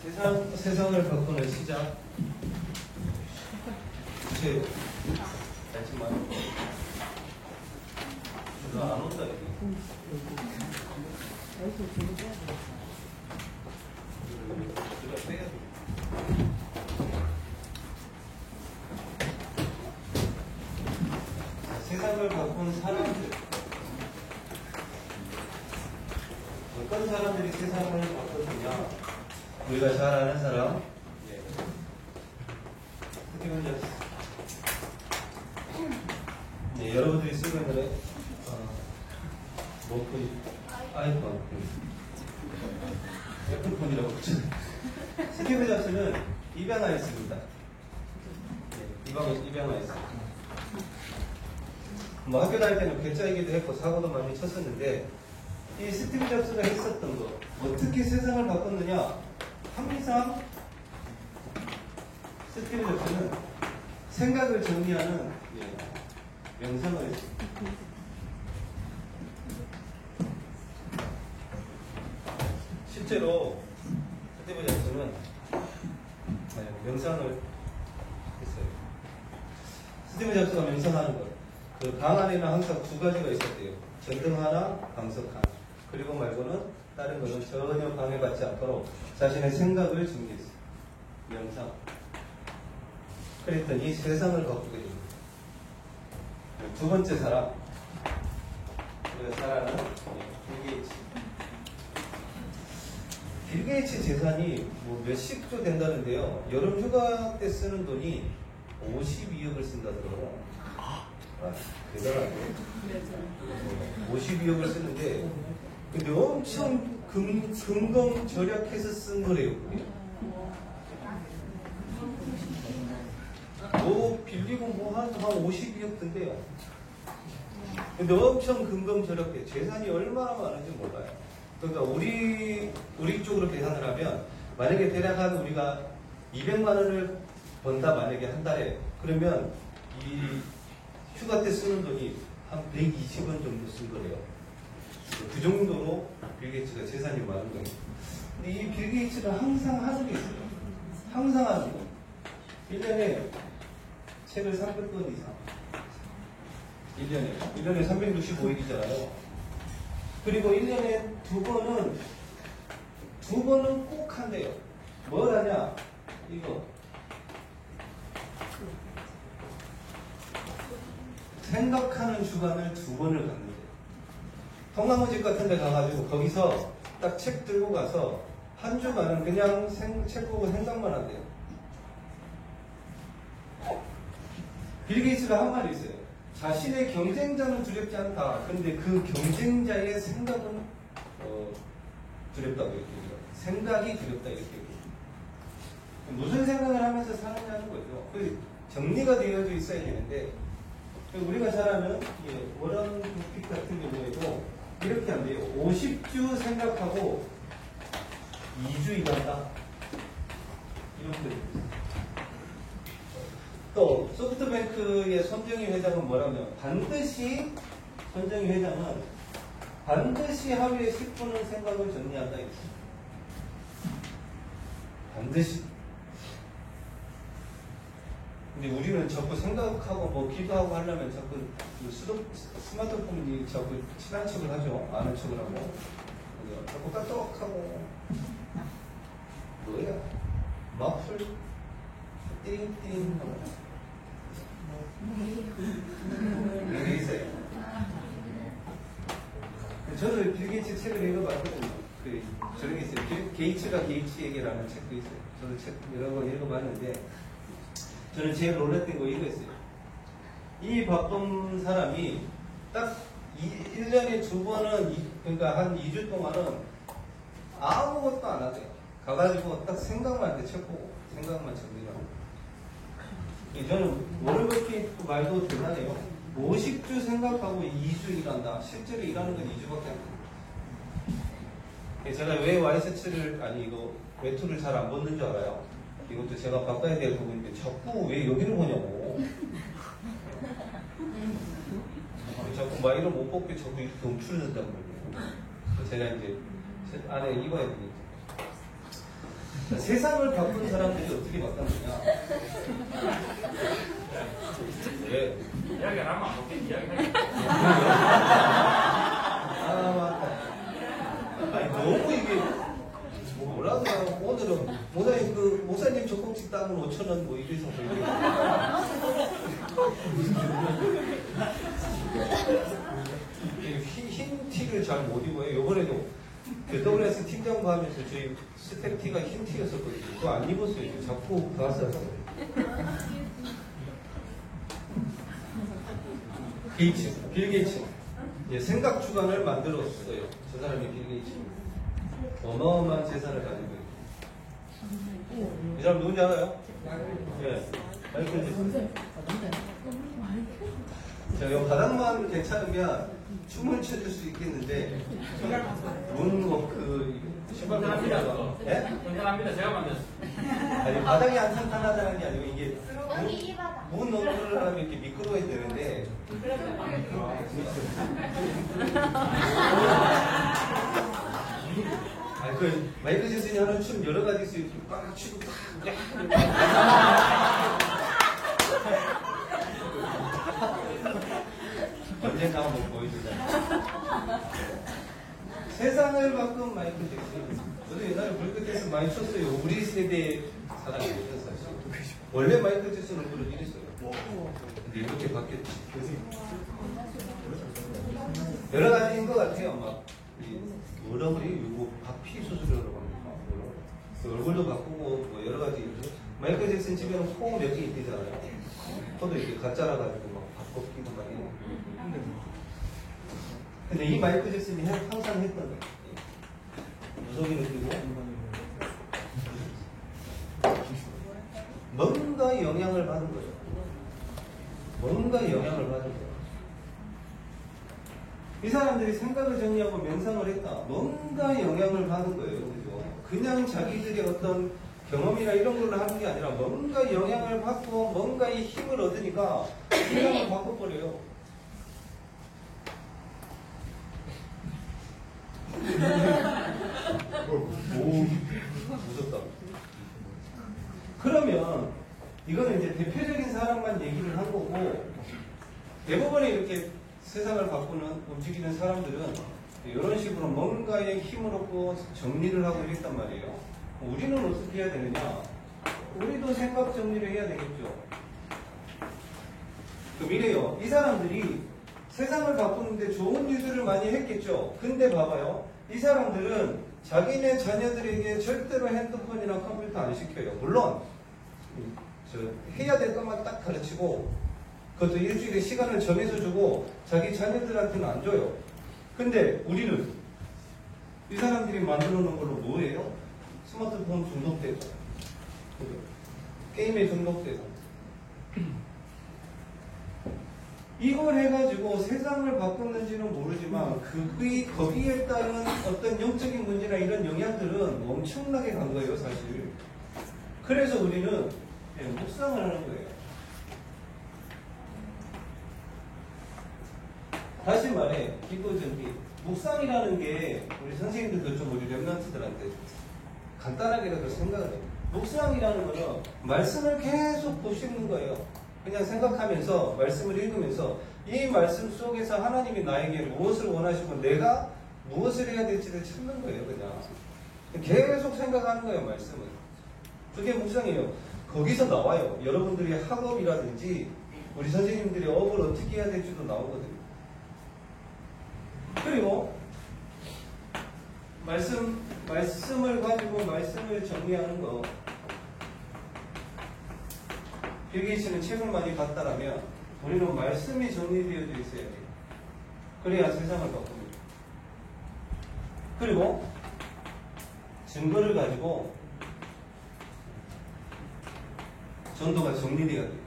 세상을 바꾸는 시작. 주세요. 잠시만. 너 안 온다, 여기. 이거 빼야 돼. 세상을 바꾼 사람들. 어떤 사람들이 세상을 바꿨느냐? 우리가 잘 아는 사람. 스티븐 잡스. 네, 여러분들이 쓰고 있는 아이폰. 애플폰이라고 그러죠. 스티븐 잡스는 입양하였습니다. 네, 입양하였습니다. 뭐 학교 다닐 때는 괴짜이기도 했고 사고도 많이 쳤었는데 이 스티브 잡스가 했었던 거 어떻게 세상을 바꿨느냐? 항상 스티브 잡스는 생각을 정리하는 명상을 했습니다. 실제로 스티브 잡스는 명상을 했어요. 스티브 잡스가 명상하는 것. 그 방 안에는 항상 두 가지가 있었대요. 전등 하나, 방석 하나. 그리고 말고는 다른 거는 전혀 방해받지 않도록 자신의 생각을 정리했어요. 명상. 그랬더니 세상을 바꾸게 됩니다. 두 번째 사람. 우리가 잘 아는 빌 게이츠. 빌 게이츠 재산이 뭐 몇십조 된다는데요. 여름 휴가 때 쓰는 돈이 52억을 쓴다더라고요. 대단하죠. 52억을 쓰는데, 근데 엄청 금검 절약해서 쓴 거래요. 뭐 빌리고 뭐 한 52억 든대요. 근데 엄청 금검 절약해. 재산이 얼마나 많은지 몰라요. 그러니까 우리 쪽으로 계산을 하면, 만약에 대략 한 우리가 200만 원을 번다, 만약에 한 달에. 그러면 이 휴가 때 쓰는 돈이 한 120원 정도 쓴 거래요. 그 정도로 빌 게이츠가 재산이 많은 거예요. 근데 이 빌 게이츠가 항상 하는 게 있어요. 항상 하는 거. 1년에 책을 300권 이상. 1년에 365일이잖아요. 그리고 1년에 두 번은 꼭 한대요. 뭘 하냐? 이거. 생각하는 주간을 2번을 갖는데 통나무집 같은 데 가가지고 거기서 딱 책 들고 가서 한 주간은 그냥 책 보고 생각만 한대요. 빌 게이츠가 한 말이 있어요. 자신의 경쟁자는 두렵지 않다. 근데 그 경쟁자의 생각은 두렵다고 이렇게 얘기해요. 생각이 두렵다 이렇게 얘기해요. 무슨 생각을 하면서 사느냐는 거죠. 그 정리가 되어져 있어야 되는데 우리가 잘 아는 워런 버핏 같은 경우에도 이렇게 한대요. 50주 생각하고 2주 일한다. 이렇게. 또 소프트뱅크의 손정희 회장은 뭐라면 반드시 손정희 회장은 반드시 하루에 10분은 생각을 정리한다 이랬어요. 반드시. 근데 우리는 자꾸 생각하고 뭐 기도하고 하려면 자꾸 스마트폰이 자꾸 친한 척을 하죠. 아는 척을 하고. 자꾸 까똑하고. 뭐야? 마플? 띠링띠링 하고. 이게 있어요. 저도 빌 게이츠 책을 읽어봤거든요. 저런 게 있어요. 게이츠가 게이츠에게라는 책도 있어요. 저도 책 여러 번 읽어봤는데, 저는 제일 놀랐던 거 이거였어요. 이 바쁜 사람이 딱 1년에 2번은, 그러니까 한 2주 동안은 아무것도 안 하대요. 가가지고 딱 생각만 하는데 책 보고 생각만 정리하고. 저는 워런 버핏 말도 대단해요. 50주 생각하고 2주 일한다. 실제로 일하는 건 2주밖에 안 돼요. 제가 왜 와이셔츠를, 외투를 잘 안 벗는 줄 알아요? 이것도 제가 바꿔야 될 부분인데 자꾸 왜 여기를 보냐고. 자꾸 마이를 못 벗게 자꾸 이렇게 움츠러든단 말이에요. 제가 이제 안에 입어야 되니까. 세상을 바꾼 사람들이 어떻게 바꿨느냐? 왜? 이야기 안 하면 안 먹겠지, 이야기 하겠지. 맞다. 아니, 너무 이게, 뭐라 그러나, 오늘은, 목사님 젖꼭지 따면 5,000원, 뭐, 이래서, 흰 티를 잘 못 입어요. 요번에도, WS 팀장부 하면서 저희 스텝 티가 흰 티였었거든요. 그거 안 입었어요. 자꾸 봤어요. 빌 게이츠. 생각 주간을 만들었어요. 저 사람이 빌 게이츠. 어마어마한 재산을 가지고 있어요. 이 사람 누군지 알아요? 네. 마이클 잭슨. 자, 이 바닥만 괜찮으면 춤을 춰줄 수 있겠는데, 신발 합니다. 예? 건강합니다. 제가 만들었어요. 아니, 바닥이 안 탄탄하다는 게 아니고, 이게 문 노릇을 하면 이렇게 미끄러워야 되는데, 마이클 잭슨이 하는 춤 여러 가지 있어요. 이렇게 꽉 치고 언젠가 한번 보여주자. 세상을 바꾼 마이클 잭슨. 저도 옛날에 물끝에서 많이 쳤어요. 우리 세대 사람이었어요. 원래 마이클 잭슨 얼굴은 이랬어요. 근데 이렇게 바뀌었지. 여러 가지인 것 같아요. 막 뭐라 그래? 이거 바피 수술이라고 합니까? 얼굴도 바꾸고 뭐 여러 가지. 마이클 잭슨 집에는 코 몇 개 있대잖아요. 코도 이렇게 가짜라 가지고 막 바꿔 끼고 막 이런. 근데 이 마이클 잭슨이 항상 했던 거예요. 무속인을 끼고 뭔가 영향을 받은 거예요. 뭔가 영향을 받은 거예요. 이 사람들이 생각을 정리하고 명상을 했다. 뭔가 영향을 받은 거예요. 그죠? 그냥 자기들의 어떤 경험이나 이런 걸로 하는 게 아니라 뭔가 영향을 받고 뭔가 이 힘을 얻으니까 세상을 바꿔버려요. 오, 무섭다. 그러면 이거는 이제 대표적인 사람만 얘기를 한 거고, 대부분의 이렇게 세상을 바꾸는 움직이는 사람들은 이런 식으로 뭔가의 힘을 얻고 정리를 하고 이랬단 말이에요. 우리는 어떻게 해야 되느냐? 우리도 생각 정리를 해야 되겠죠. 그럼 이래요. 이 사람들이 세상을 바꾸는데 좋은 일들을 많이 했겠죠. 근데 봐봐요. 이 사람들은 자기네 자녀들에게 절대로 핸드폰이나 컴퓨터 안 시켜요. 물론 해야 될 것만 딱 가르치고, 그것도 일주일에 시간을 정해서 주고 자기 자녀들한테는 안 줘요. 근데 우리는 이 사람들이 만들어 놓은 걸로 뭐예요? 스마트폰 중독되고 게임에 중독되고 이걸 해가지고 세상을 바꿨는지는 모르지만 거기에 따른 어떤 영적인 문제나 이런 영향들은 엄청나게 간 거예요, 사실. 그래서 우리는 묵상을 하는 거예요. 다시 말해, 기도전기. 묵상이라는 게 우리 선생님들도 좀 우리 랩런트들한테 간단하게라도 생각을 해요. 묵상이라는 거는 말씀을 계속 보시는 거예요. 그냥 생각하면서 말씀을 읽으면서 이 말씀 속에서 하나님이 나에게 무엇을 원하시고 내가 무엇을 해야 될지를 찾는 거예요. 그냥 계속 생각하는 거예요. 말씀을. 그게 묵상이에요. 거기서 나와요. 여러분들이 학업이라든지 우리 선생님들이 업을 어떻게 해야 될지도 나오거든요. 그리고 말씀을 가지고 말씀을 정리하는 거. 빌 게이츠는 책을 많이 봤다라면 우리는 말씀이 정리되어져 있어야 돼요. 그래야 세상을 바꿉니다. 그리고 증거를 가지고 전도가 정리되어야 돼요.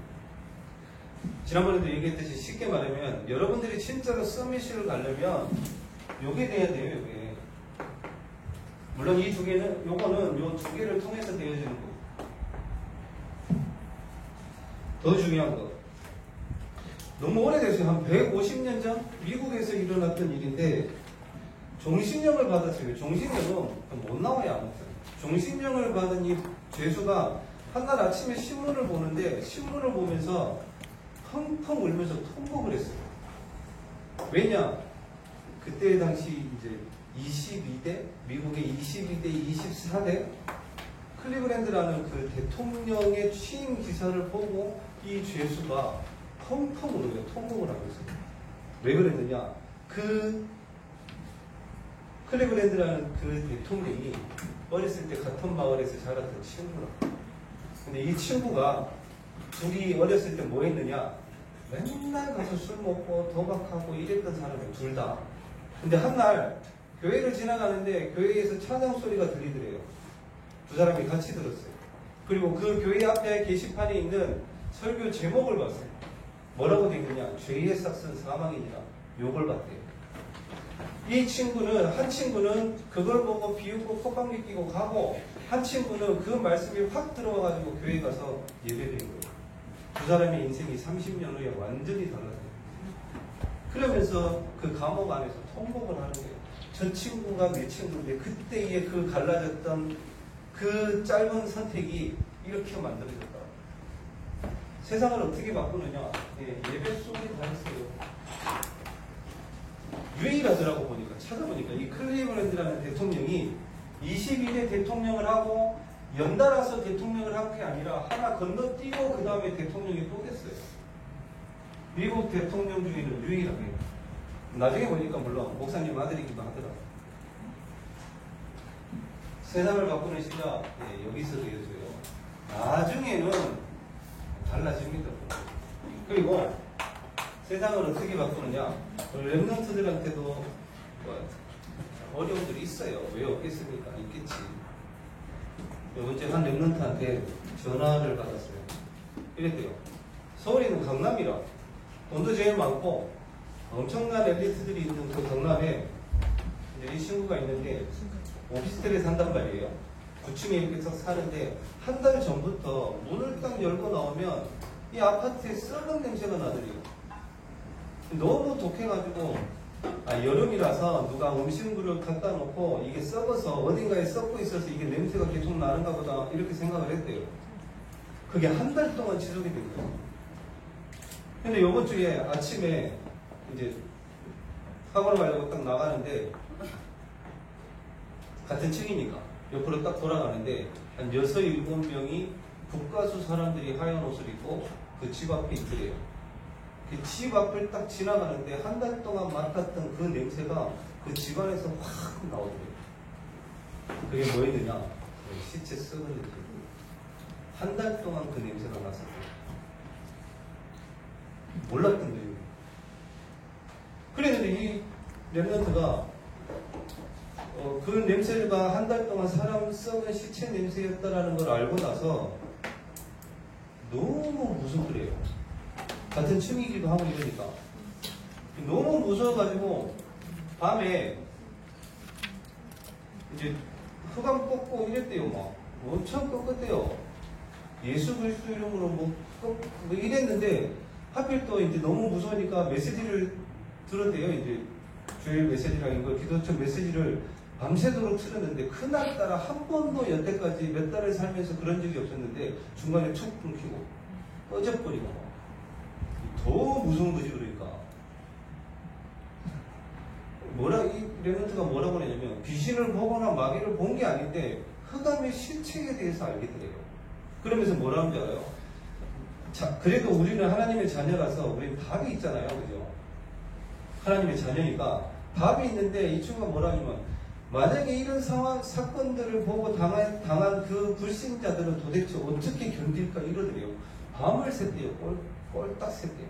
지난번에도 얘기했듯이 쉽게 말하면 여러분들이 진짜로 서밋을 가려면 요게 돼야 돼요. 요게. 물론 이 두 개는 요거는 요 두 개를 통해서 되어지는 거고. 더 중요한 거. 너무 오래됐어요. 한 150년 전 미국에서 일어났던 일인데 종신령을 받았어요. 종신령은 못 나와요. 아무튼. 종신령을 받은 이 죄수가 한날 아침에 신문을 보는데 신문을 보면서 펑펑 울면서 통곡을 했어요. 왜냐? 그때 당시 이제 22대, 미국의 22대, 24대 클리브랜드라는 그 대통령의 취임 기사를 보고 이 죄수가 펑펑 울어요. 통곡을 하고 있어요. 왜 그랬느냐? 그 클리브랜드라는 그 대통령이 어렸을 때 같은 마을에서 자랐던 친구라. 근데 이 친구가 둘이 어렸을 때 뭐 했느냐? 맨날 가서 술 먹고 도박하고 이랬던 사람이에요. 둘 다. 근데 한날 교회를 지나가는데 교회에서 찬양 소리가 들리더래요. 두 사람이 같이 들었어요. 그리고 그 교회 앞에 게시판에 있는 설교 제목을 봤어요. 뭐라고 되어 있느냐? 죄의 삭은 사망이니라. 욕을 받대요. 이 친구는, 한 친구는 그걸 보고 비웃고 콧방귀 끼고 가고, 한 친구는 그 말씀이 확 들어와가지고 교회 가서 예배드린 거예요. 두 사람의 인생이 30년 후에 완전히 달라져요. 그러면서 그 감옥 안에서 통곡을 하는 거예요. 저 친구가 내 친구인데 그때의 그 갈라졌던 그 짧은 선택이 이렇게 만들어졌다. 세상을 어떻게 바꾸느냐? 예배 속에 다 있어요. 유일하더라고 보니까, 찾아보니까 이 클리브랜드라는 대통령이 22대 대통령을 하고 연달아서 대통령을 한 게 아니라 하나 건너뛰고 그 다음에 대통령이 또 됐어요. 미국 대통령 중에는 유일하게. 나중에 보니까 물론 목사님 아들이기도 하더라. 세상을 바꾸는 시작, 여기서 되어져요. 나중에는 달라집니다. 그리고 세상을 어떻게 바꾸느냐? 랩런트들한테도 어려움들이 있어요. 왜 없겠습니까? 있겠지. 언제 한 랩런트한테 전화를 받았어요. 이랬대요. 서울에 있는 강남이라 돈도 제일 많고 엄청난 엘리트들이 있는 그 강남에 이제 이 친구가 있는데 오피스텔에 산단 말이에요. 9층에 이렇게 딱 사는데 한 달 전부터 문을 딱 열고 나오면 이 아파트에 썩은 냄새가 나더래요. 너무 독해가지고 여름이라서 누가 음식물을 갖다 놓고 이게 썩어서 어딘가에 썩고 있어서 이게 냄새가 계속 나는가 보다 이렇게 생각을 했대요. 그게 한 달 동안 지속이 된 거예요. 근데 요번 주에 아침에 이제 학원을 가려고 딱 나가는데 같은 층이니까 옆으로 딱 돌아가는데 한 6, 7명이 국가수 사람들이 하얀 옷을 입고 그 집 앞에 있더래요. 그 집 앞을 딱 지나가는데 한 달 동안 맡았던 그 냄새가 그 집안에서 확 나오더래요. 그게 뭐였느냐? 시체 썩은 냄새. 한 달 동안 그 냄새가 났었대요. 몰랐던 거예요. 그랬는데 이 랩런트가 그 냄새가 한 달 동안 사람 썩은 시체 냄새였다라는 걸 알고 나서 너무 무섭더래요. 같은 층이기도 하고 이러니까 너무 무서워가지고 밤에 이제 흑암 꽂고 이랬대요. 막 엄청 꺾었대요. 예수 그리스도 이름으로 뭐 이랬는데 하필 또 이제 너무 무서우니까 메시지를 들었대요. 이제 주일 메시지라는 걸 기도처 메시지를 밤새도록 틀었는데 그날따라 한 번도 여태까지 몇 달을 살면서 그런 적이 없었는데 중간에 툭 끊기고 꺼져버리고 더 무서운 거지. 그러니까 이 랩런트가 뭐라고 하냐면 귀신을 보거나 마귀를 본 게 아닌데 흑암의 실체에 대해서 알겠더래요. 그러면서 뭐라는 줄 알아요? 자, 그래도 우리는 하나님의 자녀라서 우리는 답이 있잖아요. 그죠? 하나님의 자녀니까 답이 있는데 이 친구가 뭐라냐면 만약에 이런 상황, 사건들을 보고 당한 그 불신자들은 도대체 어떻게 견딜까 이러더래요. 밤을 샜대요. 꼴딱 샜대요.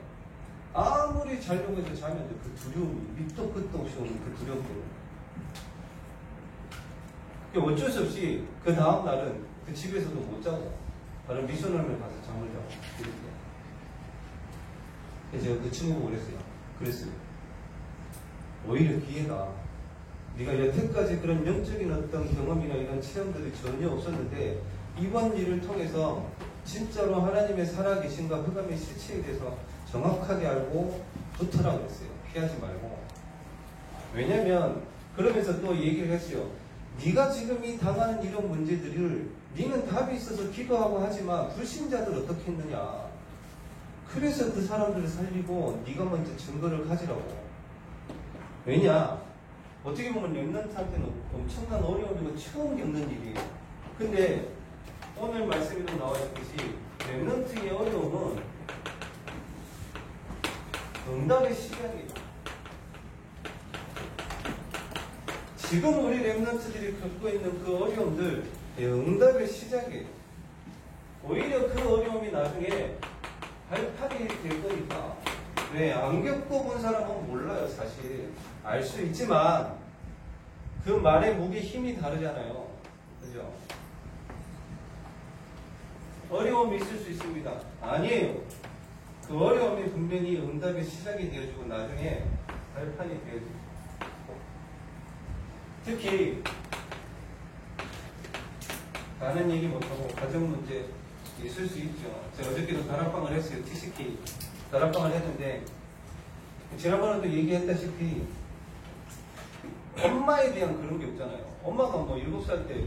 아무리 자려고 해서 자면 그 두려움이 밑도 끝도 없이 오는 그 두려움 때문에. 어쩔 수 없이 그 다음 날은 그 집에서도 못 자고 다른 미션홈에 가서 잠을 자고 이랬대요. 그래서 제가 그 친구가 그랬어요. 오히려 기회가 네가 여태까지 그런 영적인 어떤 경험이나 이런 체험들이 전혀 없었는데 이번 일을 통해서 진짜로 하나님의 살아계신과 흑암의 실체에 대해서 정확하게 알고 붙으라고 했어요. 피하지 말고. 왜냐면 그러면서 또 얘기를 했어요. 네가 지금 이 당하는 이런 문제들을 네는 답이 있어서 기도하고 하지만 불신자들 어떻게 했느냐. 그래서 그 사람들을 살리고 네가 먼저 증거를 가지라고. 왜냐? 어떻게 보면 렘넌트한테는 엄청난 어려움이고 처음 겪는 일이에요. 근데 오늘 말씀에도 나와 있듯이 렘넌트의 어려움은 응답의 시작이에요. 지금 우리 렘넌트들이 겪고 있는 그 어려움들 응답의 시작이에요. 오히려 그 어려움이 나중에 발판이 될 거니까. 왜? 안 겪어본 사람은 몰라요, 사실. 알 수 있지만 그 말의 무게 힘이 다르잖아요. 그죠? 어려움이 있을 수 있습니다. 아니에요. 그 어려움이 분명히 응답의 시작이 되어주고 나중에 발판이 되어줍니다. 특히 다른 얘기 못하고 가정 문제 있을 수 있죠. 제가 어저께도 다락방을 했어요. TCK 다락방을 했는데 지난번에도 얘기했다시피 엄마에 대한 그런 게 없잖아요. 엄마가 뭐 7살 때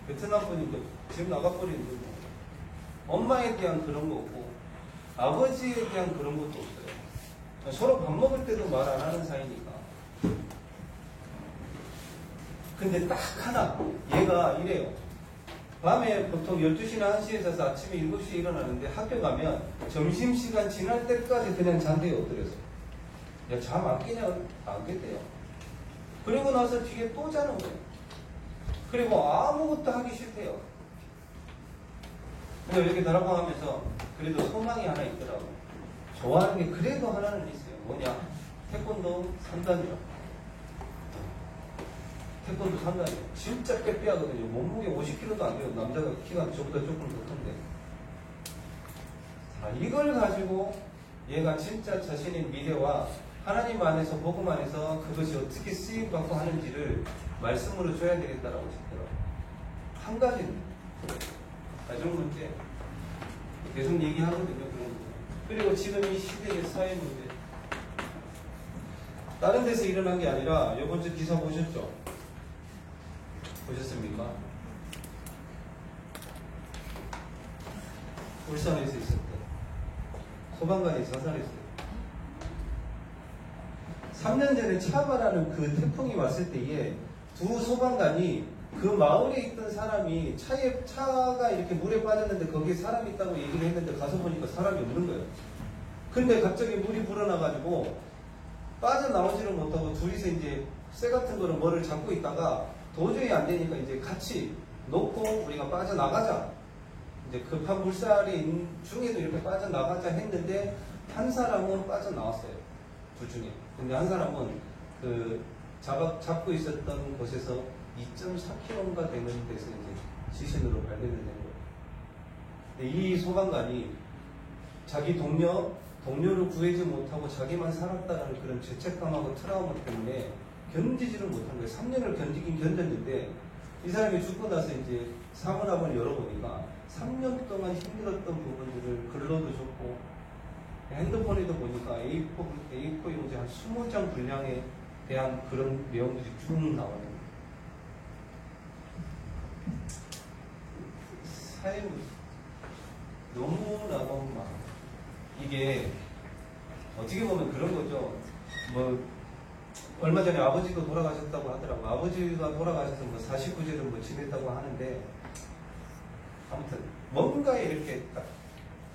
베트남 분인데 지금 나가버리는데 뭐 엄마에 대한 그런 거 없고 아버지에 대한 그런 것도 없어요. 서로 밥 먹을 때도 말 안 하는 사이니까. 근데 딱 하나 얘가 이래요. 밤에 보통 12시나 1시에 자서 아침에 7시에 일어나는데 학교 가면 점심시간 지날 때까지 그냥 잔대에 엎드려서 야, 잠 안 깨냐? 안 깼대요. 그리고 나서 뒤에 또 자는 거예요. 그리고 아무것도 하기 싫대요. 근데 이렇게 다락방 하면서 그래도 소망이 하나 있더라고. 좋아하는 게 그래도 하나는 있어요. 뭐냐? 태권도 3단이요. 태권도 3단이요. 진짜 빼빼하거든요. 몸무게 50kg도 안 돼요. 남자가 키가 저보다 조금 더 큰데. 자, 이걸 가지고 얘가 진짜 자신의 미래와 하나님 안에서 복음 안에서 그것이 어떻게 쓰임받고 하는지를 말씀으로 줘야 되겠다라고 싶더라고요. 한 가지는 가정 문제 계속 얘기하거든요. 그런 거. 그리고 지금 이 시대의 사회 문제 다른 데서 일어난 게 아니라 이번 주 기사 보셨죠? 보셨습니까? 울산에서 있었대. 소방관이 자살했어요. 3년 전에 차바라는 그 태풍이 왔을 때에 두 소방관이 그 마을에 있던 사람이 차가 이렇게 물에 빠졌는데 거기에 사람이 있다고 얘기를 했는데 가서 보니까 사람이 없는 거예요. 근데 갑자기 물이 불어나가지고 빠져나오지를 못하고 둘이서 이제 쇠 같은 거를 뭐를 잡고 있다가 도저히 안 되니까 이제 같이 놓고 우리가 빠져나가자. 이제 급한 물살이 중에도 이렇게 빠져나가자 했는데 한 사람은 빠져나왔어요. 둘 중에. 근데 한 사람은 그 잡고 있었던 곳에서 2.4km인가 되는 데서 이제 시신으로 발견이 된 거예요. 근데 이 소방관이 자기 동료를 구하지 못하고 자기만 살았다는 그런 죄책감하고 트라우마 때문에 견디지를 못한 거예요. 3년을 견디긴 견뎠는데 이 사람이 죽고 나서 이제 사문함을 열어보니까 3년 동안 힘들었던 부분들을 글로도 줬고 핸드폰에도 보니까 A4 용지 한 20장 분량에 대한 그런 내용들이 쭉 나와요. 삶이 너무나도 막 이게 어떻게 보면 그런 거죠. 뭐 얼마 전에 아버지도 돌아가셨다고 하더라고요. 아버지가 돌아가셔서 뭐 49제를 뭐 지냈다고 하는데 아무튼 뭔가에 이렇게 딱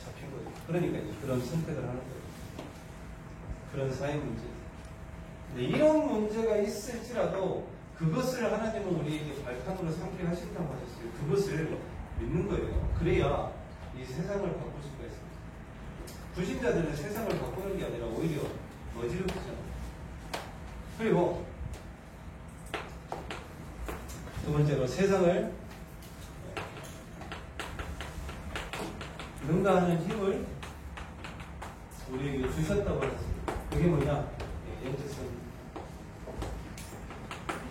잡힌 거예요. 그러니까 이제 그런 선택을 하는 거예요. 그런 사회 문제. 근데 이런 문제가 있을지라도 그것을 하나님은 우리에게 발판으로 삼게 하신다고 하셨어요. 그것을 믿는 거예요. 그래야 이 세상을 바꿀 수가 있습니다. 불신자들은 세상을 바꾸는 게 아니라 오히려 어지럽잖아요. 그리고 두 번째로 세상을 능가하는 힘을 우리에게 주셨다고 했습니다. 그게 뭐냐?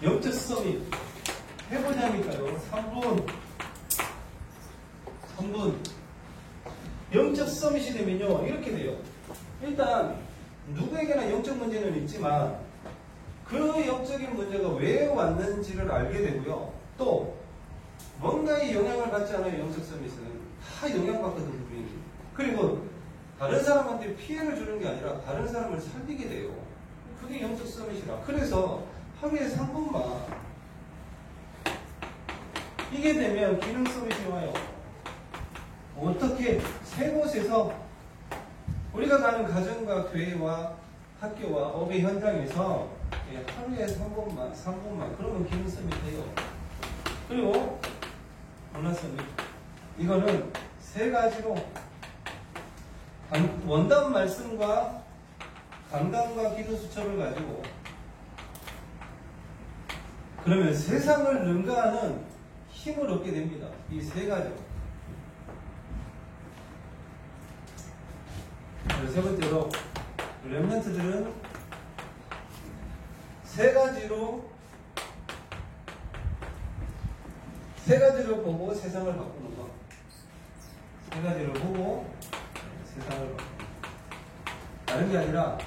영적 서밋 해보자니까요. 3분 영적 서밋이 되면요 이렇게 돼요. 일단 누구에게나 영적 문제는 있지만 그 영적인 문제가 왜 왔는지를 알게 되고요. 또 뭔가에 영향을 받지 않아요. 영적 서밋은 다 영향받거든 우리. 그리고 다른 사람한테 피해를 주는 게 아니라 다른 사람을 살리게 돼요. 그게 영적 서밋이라. 그래서 하루에 3분만 이게 되면 기능 서밋이 와요. 어떻게 세 곳에서 우리가 가는 가정과 교회와 학교와 업의 현장에서 하루에 3분만 그러면 기능 서밋 돼요. 그리고 문화 서밋 이거는 세 가지로 원단 말씀과 강단과 기도 수첩을 가지고 그러면 세상을 능가하는 힘을 얻게 됩니다. 이 세 가지. 세 번째로 렘넌트들은 세 가지로 보고 세상을 바꾸는 것. 세 가지를 보고 세상을 바꾸는 것. 다른 게 아니라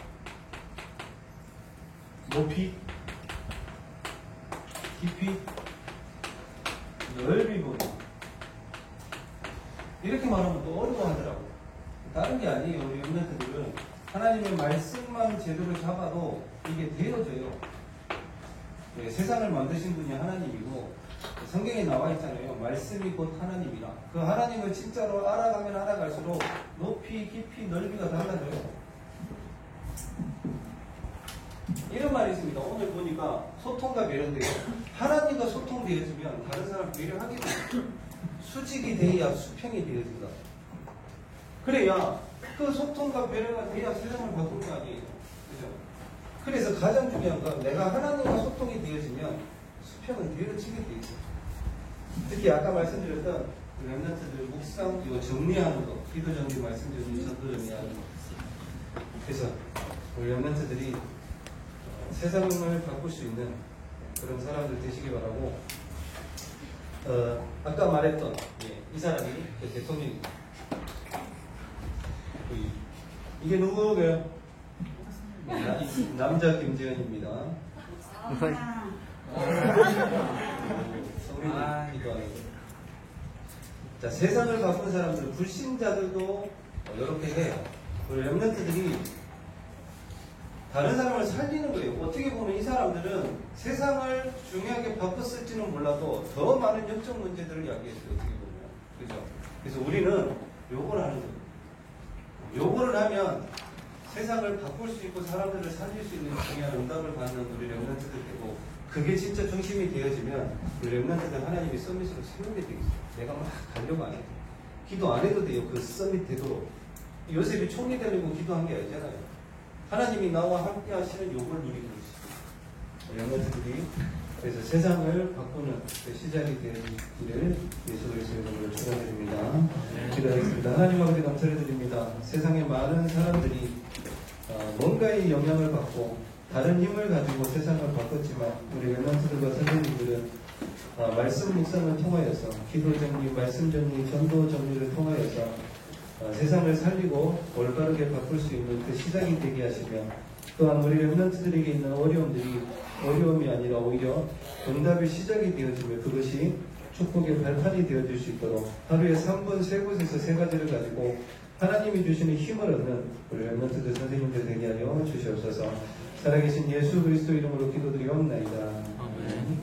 높이, 깊이, 넓이 보는 것. 이렇게 말하면 또 어려워하더라고요. 다른 게 아니에요. 우리 렘넌트들은 하나님의 말씀만 제대로 잡아도 이게 되어져요. 네, 세상을 만드신 분이 하나님이고 성경에 나와 있잖아요. 말씀이 곧 하나님이라. 그 하나님을 진짜로 알아가면 알아갈수록 높이, 깊이, 넓이가 달라져요. 이런 말이 있습니다. 오늘 보니까 소통과 배려인데요. 하나님과 소통되어지면 다른 사람 배려하게 돼요. 수직이 돼야 수평이 되어진다. 그래야 그 소통과 배려가 돼야 세상을 바꾸는 거 아니에요. 그죠? 그래서 가장 중요한 건 내가 하나님과 소통이 되어지면 수평은 되어지게 돼 있어요. 특히 아까 말씀드렸던 렘넌트들 묵상, 이거 정리하는 거, 기도 정리, 말씀 정리, 전도 정리하는 거. 그래서 우리 렘넌트들이 세상을 바꿀 수 있는 그런 사람들 되시기 바라고. 아까 말했던 이 사람이 대통령입니다. 이게 누구예요? 남자 김재현입니다. 자, 세상을 바꾼 사람들, 불신자들도 이렇게 해요. 우리 렘넌트들이 다른 사람을 살리는 거예요. 어떻게 보면 이 사람들은 세상을 중요하게 바꿨을지는 몰라도 더 많은 영적 문제들을 이야기했어요. 어떻게 보면. 그죠? 그래서 우리는 요걸 하는 거예요. 요거를 하면 세상을 바꿀 수 있고 사람들을 살릴 수 있는 중요한 응답을 받는 우리 렘넌트들 되고, 그게 진짜 중심이 되어지면 우리 렘넌트들 하나님이 서밋으로 세우게 되어 있어요. 내가 막 가려고 안 해도, 기도 안 해도 돼요. 그 서밋 되도록. 요셉이 총리 되려고 기도한 게 아니잖아요. 하나님이 나와 함께 하시는 요걸 누리고 있어요. 렘넌트들이 그래서 세상을 바꾸는 그 시작이 되기를 예수 그리스도의 이름으로 축원드립니다. 기도하겠습니다. 하나님 아버지 감사를 드립니다. 세상의 많은 사람들이 뭔가의 영향을 받고 다른 힘을 가지고 세상을 바꿨지만 우리 렘넌트들과 선생님들은 말씀 묵상을 통하여서 기도 정리, 말씀 정리, 전도 정리를 통하여서 세상을 살리고 올바르게 바꿀 수 있는 그 시작이 되게 하시며, 또한 우리 렘넌트들에게 있는 어려움이 아니라 오히려 응답의 시작이 되어지며 그것이 축복의 발판이 되어질 수 있도록 하루에 3분 3곳에서 3가지를 가지고 하나님이 주시는 힘을 얻는 우리 렘넌트들 선생님들 되게 하여 주시옵소서. 살아계신 예수 그리스도 이름으로 기도드리옵나이다. 아멘.